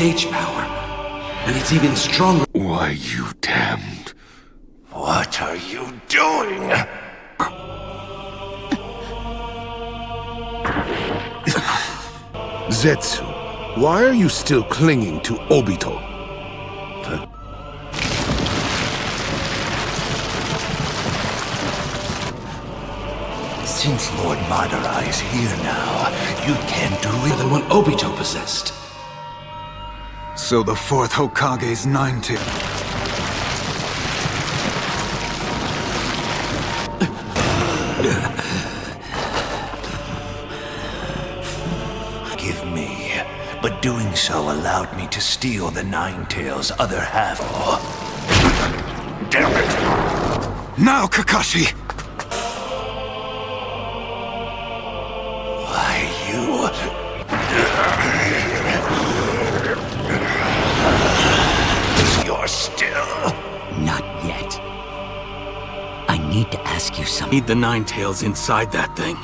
sage power. And it's even stronger. Why, you damned... What are you doing? Zetsu, why are you still clinging to Obito? Since Lord Madara is here now, you can't do it. Than what Obito possessed. So the fourth Hokage's nine-tailed... Give me, but doing so allowed me to steal the Nine-Tails' other half. Damn it! Now, Kakashi! Why, you... You're still... Not yet. I need to ask you something. Need the Nine-Tails inside that thing.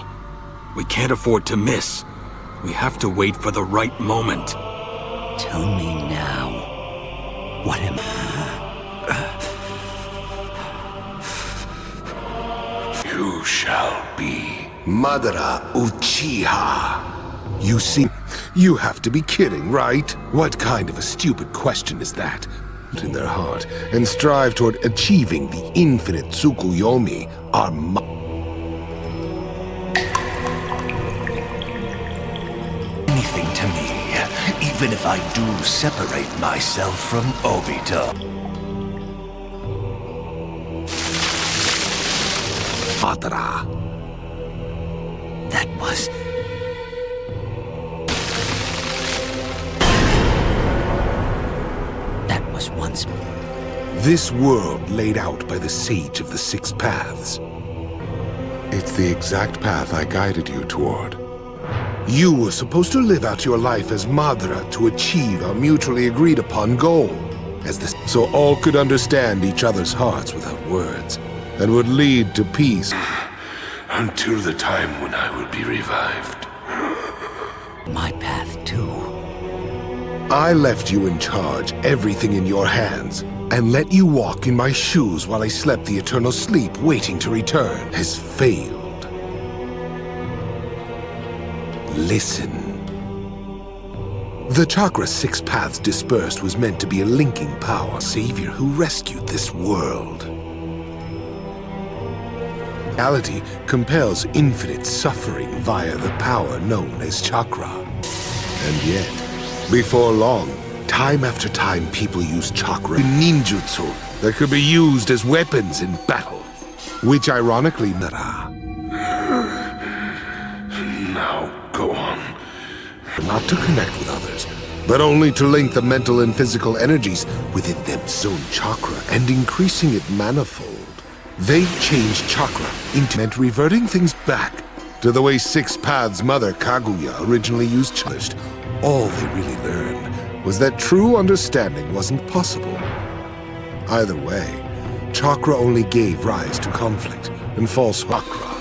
We can't afford to miss. We have to wait for the right moment. Tell me now. What am You shall be Madara Uchiha. You see, you have to be kidding, right? What kind of a stupid question is that? In their heart, and strive toward achieving the infinite Tsukuyomi are anything to me, even if I do separate myself from Obito. Madara. That was... That was once... This world laid out by the Sage of the Six Paths. It's the exact path I guided you toward. You were supposed to live out your life as Madara to achieve our mutually agreed upon goal, so all could understand each other's hearts without words, and would lead to peace. Until the time when I would be revived. My path, too. I left you in charge, everything in your hands, and let you walk in my shoes while I slept the eternal sleep waiting to return, has failed. Listen. The Chakra Six Paths dispersed was meant to be a linking power savior who rescued this world. Reality compels infinite suffering via the power known as chakra. And yet, before long, time after time people use chakra in ninjutsu that could be used as weapons in battle. Which ironically, Madara. Now, go on. Not to connect with others, but only to link the mental and physical energies within them's own chakra and increasing it manifold. They changed chakra into meant reverting things back to the way Six Paths' mother Kaguya originally used chakra. All they really learned was that true understanding wasn't possible. Either way, chakra only gave rise to conflict and false chakra.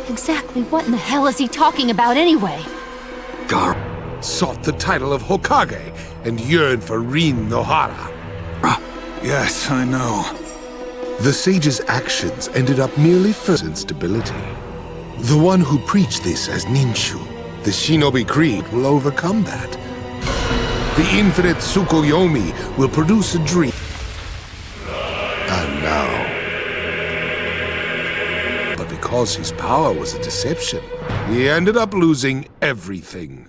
Exactly what in the hell is he talking about anyway? Gar sought the title of Hokage and yearned for Rin Nohara. Yes, I know. The sage's actions ended up merely for instability. The one who preached this as Ninshu, the shinobi creed, will overcome that. The infinite Tsukuyomi will produce a dream. And now... But because his power was a deception, he ended up losing everything.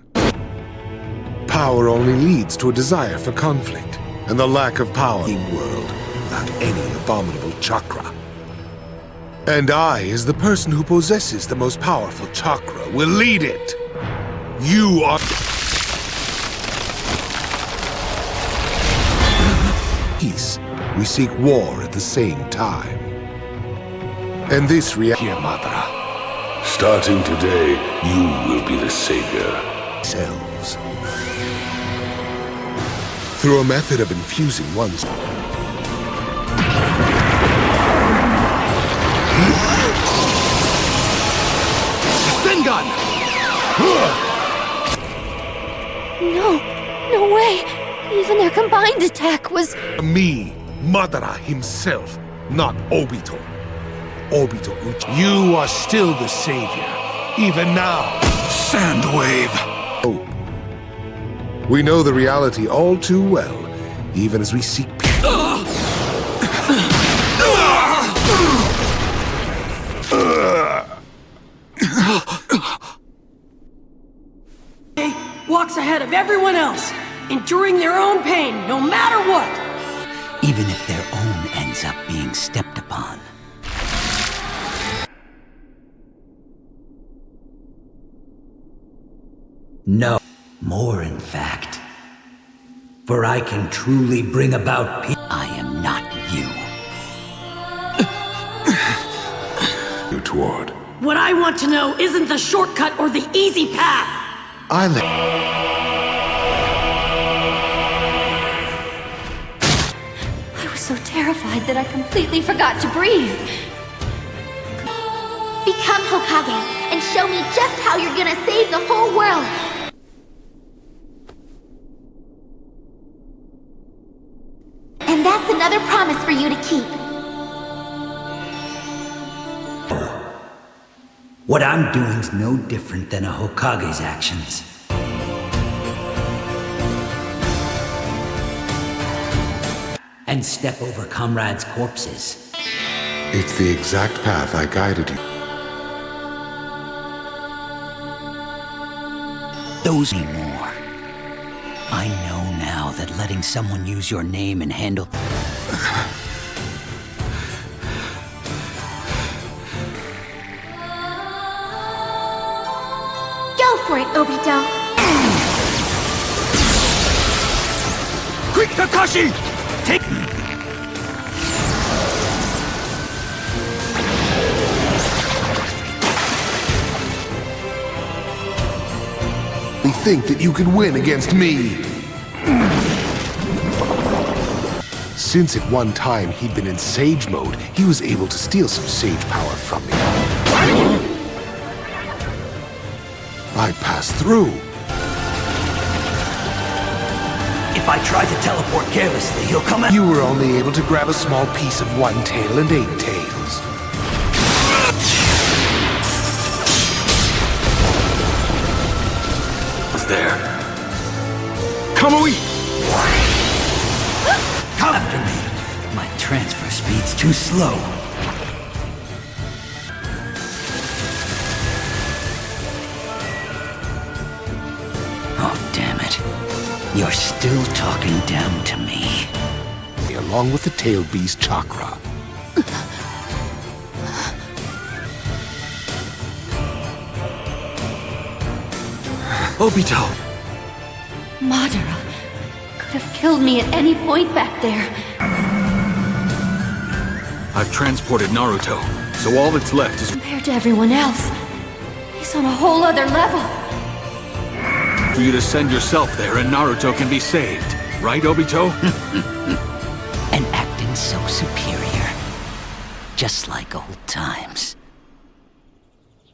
Power only leads to a desire for conflict, and the lack of power in the world without any abominable chakra. And I, as the person who possesses the most powerful chakra, will lead it. You are... Peace. We seek war at the same time. And this Here, Madara. Starting today, you will be the savior. Selves. Through a method of infusing one's... No, No way! Even their combined attack was... Me, Madara himself, not Obito. Obito Uchiha, you are still the savior, even now. Sandwave! Hope. We know the reality all too well, even as we seek peace. Walks ahead of everyone else, enduring their own pain, no matter what. Even if their own ends up being stepped upon. No, more in fact. For I can truly bring about peace. I am not you. Toward. What I want to know isn't the shortcut or the easy path. I was so terrified that I completely forgot to breathe. Become Hokage and show me just how you're gonna save the whole world. And that's another promise for you to keep. What I'm doing's no different than a Hokage's actions. And step over comrades' corpses. It's the exact path I guided you. Those anymore. I know now that letting someone use your name and handle... Go for it, Obito. Quick, Kakashi! Take... You think that you could win against me? Since at one time he'd been in Sage mode, he was able to steal some Sage power from me. I passed through. If I try to teleport carelessly, he'll come out. You were only able to grab a small piece of one tail and 8 tails. There. Kamui! Come after me. My transfer speed's too slow. Oh, damn it. You're still talking down to me. Along with the tail beast chakra. Obito! Madara could have killed me at any point back there. I've transported Naruto, so all that's left is Compared to everyone else, he's on a whole other level. for you to send yourself there and Naruto can be saved. Right, Obito? And acting so superior. Just like old times.